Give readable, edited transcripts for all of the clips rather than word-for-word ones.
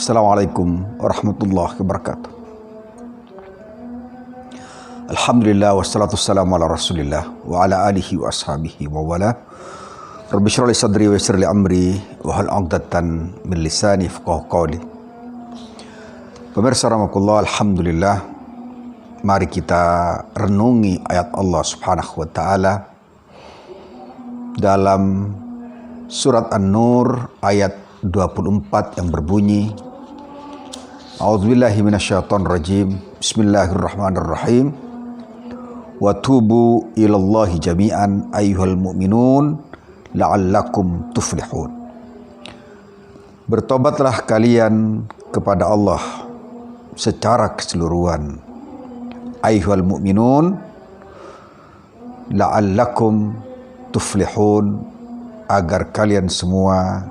Assalamualaikum warahmatullahi wabarakatuh. Alhamdulillah wassalatu wassalamu ala rasulillah wa ala alihi wa ashabihi wa wala. Rabbi shrah li sadri wa yassir li amri wa hal 'uqdatan min lisani yafqahu qawli. Pemirsa rahimakumullah, alhamdulillah, mari kita renungi ayat Allah Subhanahu wa taala dalam surat An-Nur ayat 24 yang berbunyi, A'udzubillahi minasyaitonir rajim. Bismillahirrahmanirrahim. Wa tubu ilallahi jami'an ayyuhal mu'minun la'allakum tuflihun. Bertobatlah kalian kepada Allah secara keseluruhan, ayyuhal mu'minun la'allakum tuflihun, agar kalian semua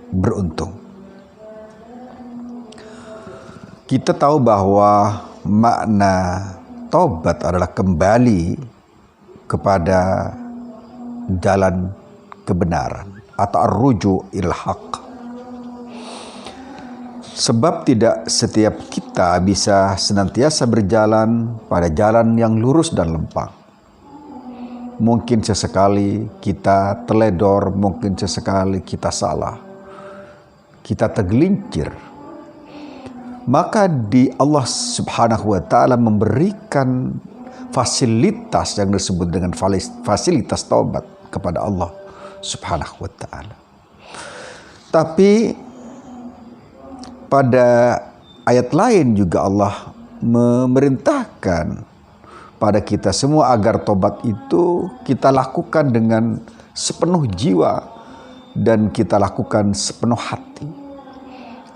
beruntung. Kita tahu bahwa makna taubat adalah kembali kepada jalan kebenaran atau ar-ruju' ilal haq. Sebab tidak setiap kita bisa senantiasa berjalan pada jalan yang lurus dan lempang. Mungkin sesekali kita teledor, mungkin sesekali kita salah, kita tergelincir. Maka di Allah Subhanahu wa taala memberikan fasilitas yang disebut dengan fasilitas taubat kepada Allah Subhanahu wa taala. Tapi pada ayat lain juga Allah memerintahkan pada kita semua agar tobat itu kita lakukan dengan sepenuh jiwa dan kita lakukan sepenuh hati,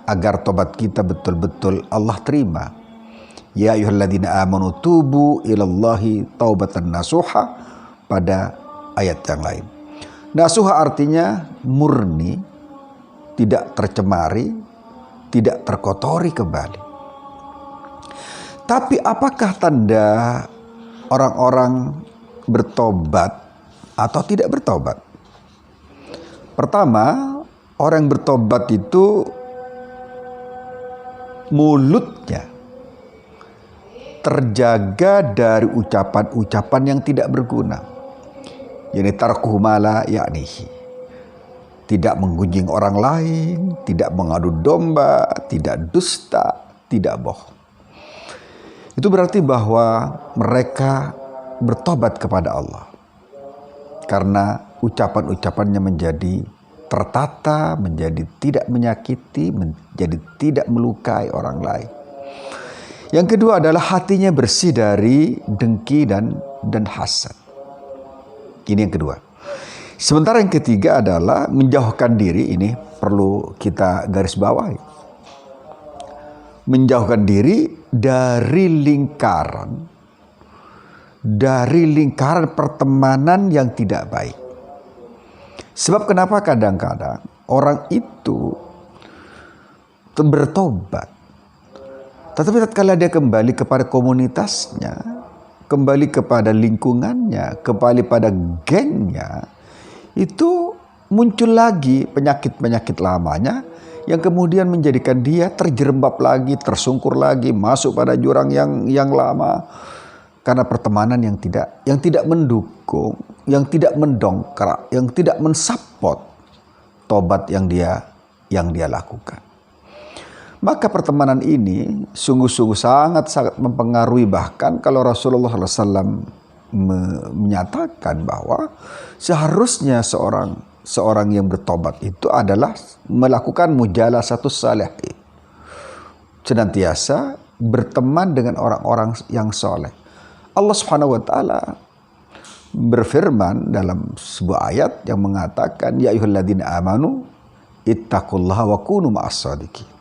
agar tobat kita betul-betul Allah terima. Ya ayyuhalladzina amanu tubu ilallahi taubatan nasuha pada ayat yang lain. Nasuha artinya murni, tidak tercemari, tidak terkotori kembali. Tapi apakah tanda orang-orang bertobat atau tidak bertobat? Pertama, orang yang bertobat itu mulutnya terjaga dari ucapan-ucapan yang tidak berguna. Yani tarkuhu ma la ya'nihi. Tidak menggunjing orang lain, tidak mengadu domba, tidak dusta, tidak bohong. Itu berarti bahwa mereka bertobat kepada Allah, karena ucapan-ucapannya menjadi tertata, menjadi tidak menyakiti, menjadi tidak melukai orang lain. Yang kedua adalah hatinya bersih dari dengki dan hasad. Ini yang kedua. Sementara yang ketiga adalah menjauhkan diri. Ini perlu kita garis bawahi. Menjauhkan diri dari lingkaran pertemanan yang tidak baik. Sebab kenapa kadang-kadang orang itu bertobat, tetapi tatkala dia kembali kepada komunitasnya, kembali kepada lingkungannya, kembali pada gengnya, itu muncul lagi penyakit-penyakit lamanya yang kemudian menjadikan dia terjerembab lagi, tersungkur lagi, masuk pada jurang yang lama, karena pertemanan yang tidak mendukung, yang tidak mendongkrak, yang tidak mensupport tobat yang dia lakukan. Maka pertemanan ini sungguh-sungguh sangat mempengaruhi. Bahkan kalau Rasulullah SAW menyatakan bahwa seharusnya seorang yang bertobat itu adalah melakukan mujalasatus salihin, senantiasa berteman dengan orang-orang yang soleh. Allah Subhanahu wa taala berfirman dalam sebuah ayat yang mengatakan, ya ayyuhalladzina amanu ittaqullaha wa kunu ma'as shadiqin.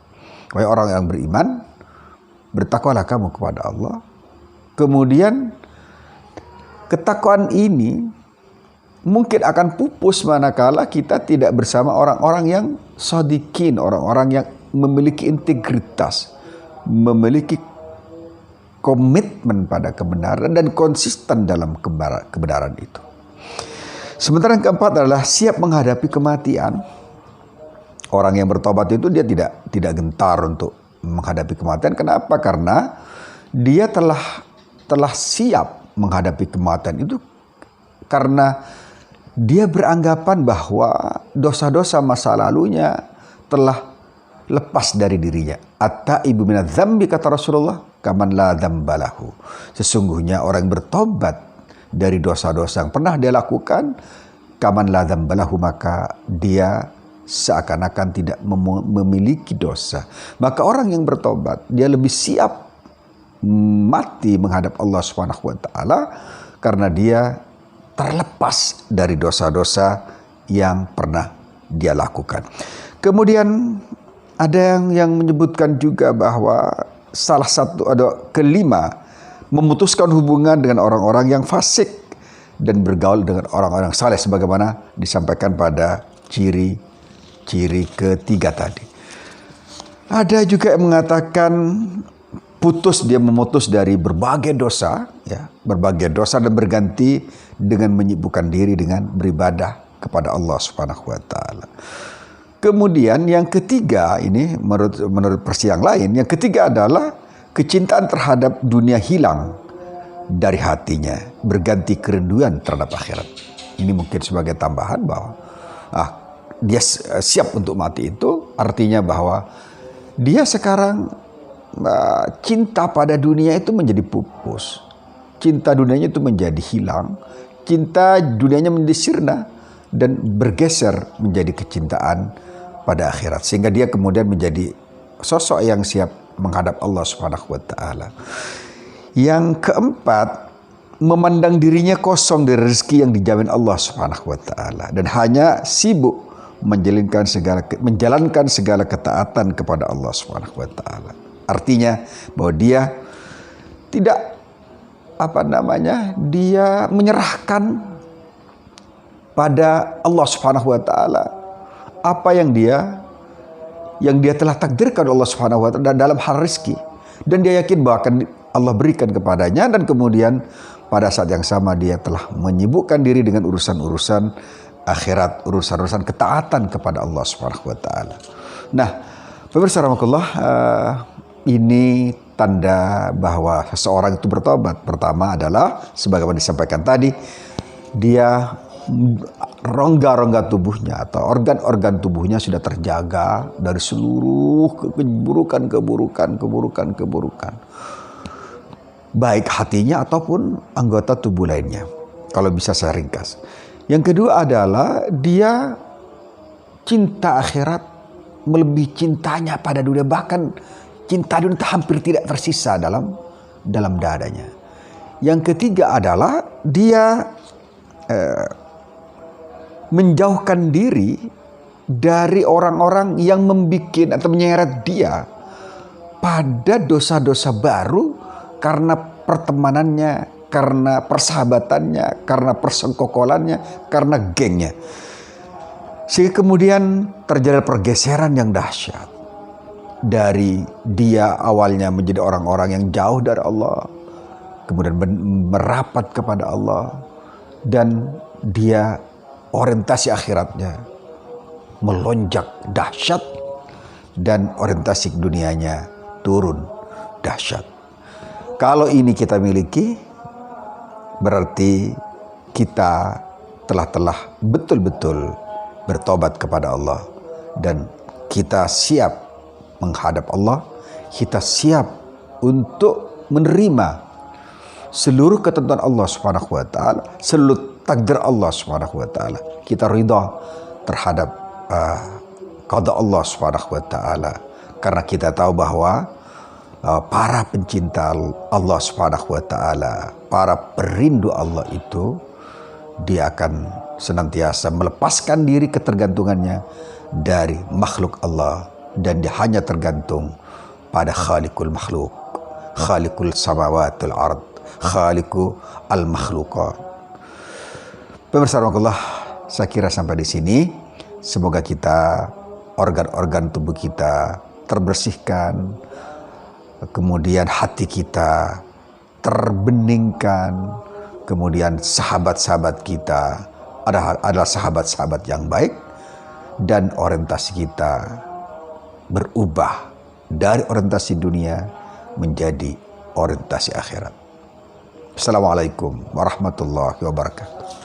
Wahai orang yang beriman, bertakwalah kamu kepada Allah. Kemudian ketakwaan ini mungkin akan pupus manakala kita tidak bersama orang-orang yang shadiqin, orang-orang yang memiliki integritas, memiliki komitmen pada kebenaran dan konsisten dalam kebenaran itu. Sementara yang keempat adalah siap menghadapi kematian. Orang yang bertobat itu dia tidak gentar untuk menghadapi kematian. Kenapa? Karena dia telah siap menghadapi kematian itu, karena dia beranggapan bahwa dosa-dosa masa lalunya telah lepas dari dirinya. At-taibu minadz dzambi, kata Rasulullah, kaman la dzambalahu. Sesungguhnya orang yang bertobat dari dosa-dosa yang pernah dia lakukan, kaman la dzambalahu, maka dia seakan-akan tidak memiliki dosa. Maka orang yang bertobat, dia lebih siap mati menghadap Allah Subhanahu wa taala karena dia terlepas dari dosa-dosa yang pernah dia lakukan. Kemudian ada yang menyebutkan juga bahwa salah satu, ada kelima, memutuskan hubungan dengan orang-orang yang fasik dan bergaul dengan orang-orang saleh, sebagaimana disampaikan pada ciri ketiga tadi. Ada juga yang mengatakan dia memutus dari berbagai dosa, ya, berbagai dosa, dan berganti dengan menyibukkan diri dengan beribadah kepada Allah Subhanahu wa taala. Kemudian yang ketiga ini menurut versi yang lain, yang ketiga adalah kecintaan terhadap dunia hilang dari hatinya, berganti kerinduan terhadap akhirat. Ini mungkin sebagai tambahan bahwa dia siap untuk mati, itu artinya bahwa dia sekarang cinta pada dunia itu menjadi pupus. Cinta dunianya itu menjadi hilang. Cinta dunianya menjadi sirna dan bergeser menjadi kecintaan pada akhirat. Sehingga dia kemudian menjadi sosok yang siap menghadap Allah Subhanahu wa taala. Yang keempat, memandang dirinya kosong dari rezeki yang dijamin Allah Subhanahu wa taala dan hanya sibuk menjalankan segala ketaatan kepada Allah Subhanahu wa taala. Artinya bahwa dia tidak dia menyerahkan pada Allah Subhanahu wa taala apa yang dia telah takdirkan Allah Subhanahu wa taala dalam hal rezeki, dan dia yakin bahwa akan Allah berikan kepadanya, dan kemudian pada saat yang sama dia telah menyibukkan diri dengan urusan-urusan akhirat, urusan-urusan ketaatan kepada Allah Subhanahu wa taala. Nah, pemirsa rahmatullah, ini tanda bahwa seseorang itu bertobat. Pertama adalah sebagaimana disampaikan tadi, dia rongga-rongga tubuhnya atau organ-organ tubuhnya sudah terjaga dari seluruh keburukan, baik hatinya ataupun anggota tubuh lainnya, kalau bisa saya ringkas. Yang kedua adalah dia cinta akhirat melebihi cintanya pada dunia, bahkan cinta dunia hampir tidak tersisa dalam dadanya. Yang ketiga adalah dia menjauhkan diri dari orang-orang yang membuat atau menyeret dia pada dosa-dosa baru karena pertemanannya, karena persahabatannya, karena persengkokolannya, karena gengnya. Sehingga kemudian terjadi pergeseran yang dahsyat. Dari dia awalnya menjadi orang-orang yang jauh dari Allah, kemudian merapat kepada Allah, dan dia orientasi akhiratnya melonjak dahsyat, dan orientasi dunianya turun dahsyat. Kalau ini kita miliki, berarti kita telah betul-betul bertobat kepada Allah, dan kita siap menghadap Allah. Kita siap untuk menerima seluruh ketentuan Allah Subhanahu wa taala, seluruh takdir Allah Subhanahu wa taala. Kita ridha terhadap qada Allah Subhanahu wa taala, karena kita tahu bahwa para pencinta Allah Subhanahu wa taala, para perindu Allah itu, dia akan senantiasa melepaskan diri ketergantungannya dari makhluk Allah, dan dia hanya tergantung pada Khaliqul makhluk, Khaliqul samawatul ard, Khaliqu al makhluqat. Pemirsa rahmatullah, saya kira sampai di sini. Semoga kita, organ-organ tubuh kita terbersihkan, kemudian hati kita terbeningkan, kemudian sahabat-sahabat kita adalah sahabat-sahabat yang baik, dan orientasi kita berubah dari orientasi dunia menjadi orientasi akhirat. Assalamualaikum warahmatullahi wabarakatuh.